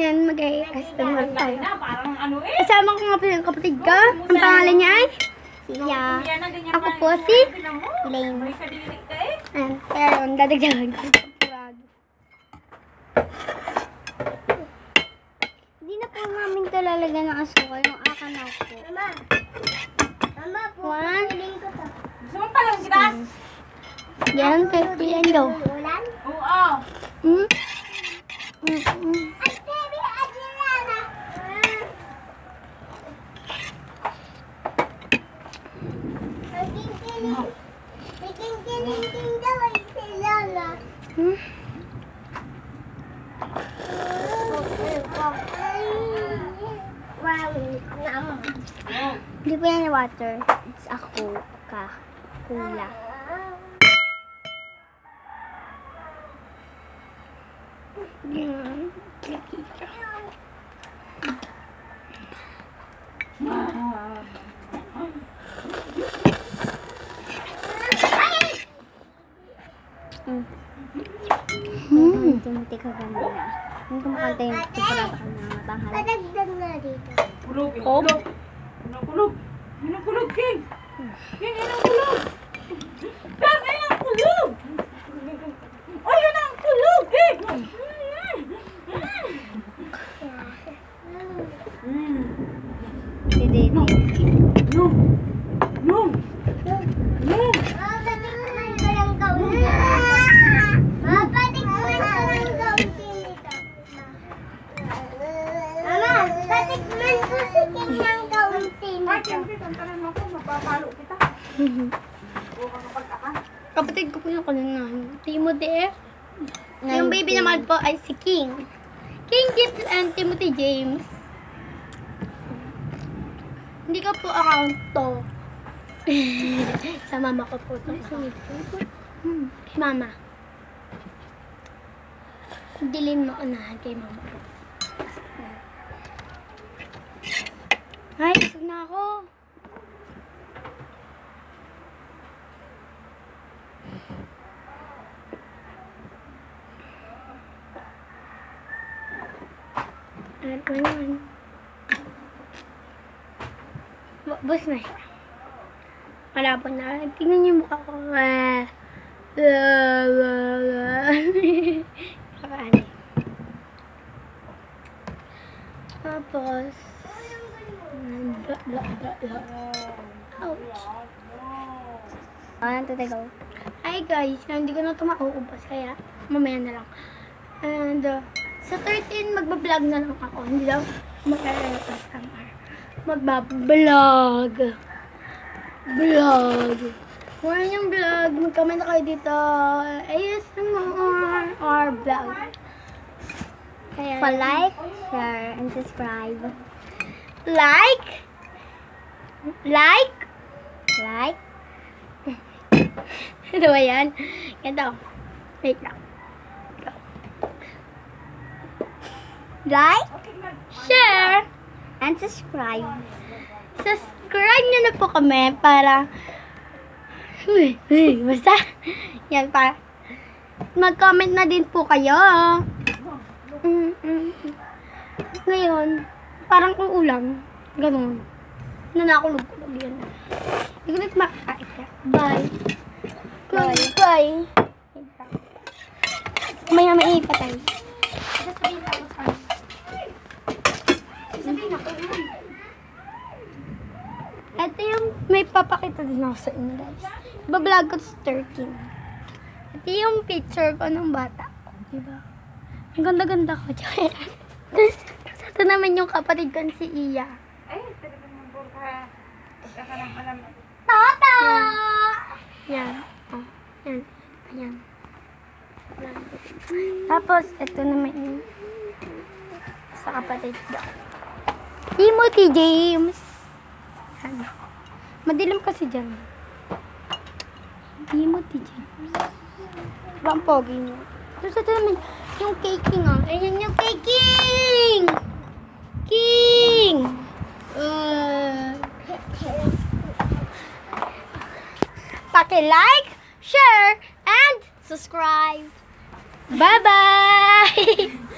ngayon mag-i-customer tayo. Parang ano eh. Kasama ko nga po yung kapatid ko. Ang pangalan niya ay Sia. Ako po si Elaine. May kadilig ka eh. Ayan, pero ang dadagdagan ko. Hindi na po namin ito lalagyan ng asukal. Yung akan na po. Mama po, piling ko to. Gusto mo palang sitas? Yan, kay Pilan daw. Oo. Hmm? Hindi po yan water. It's a Coca-Cola. Tumiti ka ganda. Hindi ko makanta yung tuparata ka na matahal. Padagdag na dito. Kulog. Kulog. Kulog. Anong kulog, King? King, anong kulog? King, anong kulog? Oh, yun ang kulog, King! Hindi. No. No. No. Kapatid ko po yung kanina. Timothy. Yung baby naman po ay si King. King James and Timothy James. Hindi ko po account to. Sa mama ko po to. Mama. Dilin mo unahan kay mama ko. Ay, isog na ako. Ano naman? Bus na siya. Malabo na. Tingnan niyo yung mukha ko. Kapaani. Tapos, ouch. One, two, three, go. Hi guys, hindi ko na ito mauubos kaya mamaya na lang. And sa 13, magbablog na lang ako. Hindi lang mag-ASMR. Magbablog. Vlog. Kung ano yung vlog, mag-comment kayo dito. ASMR or vlog. Kaya, pa-like, share, and subscribe. Like. Ano ba yan? Ganito. Wait lang. Like, share, and subscribe. Subscribe nyo na po kami para basta yan, para mag-comment na din po kayo. Ngayon, parang kung ulam, ganun. Nanakulog-kulog yan. Hindi ko na ito makakain. Bye. Bye. Maya maipatay. Ito yung may papakita din ako sa inyo guys. Bablog ko sa 13. Ito yung picture ko ng bata ko. Diba? Ang ganda-ganda ko. Ito naman yung kapatid ko si Iya. Ay, talagang mabor ka. Pagka ka lang alam. Tata! Yan. Oh, yan. Ayan. Tapos, ito naman yung sa kapatid ko. Timothy James. Ano? Madilim kasi dyan. Timothy James. Ang pogi niya. Tapos ito naman, yung caking ah. Ayan yung caking! King! Paki-like, share, and subscribe. Bye-bye!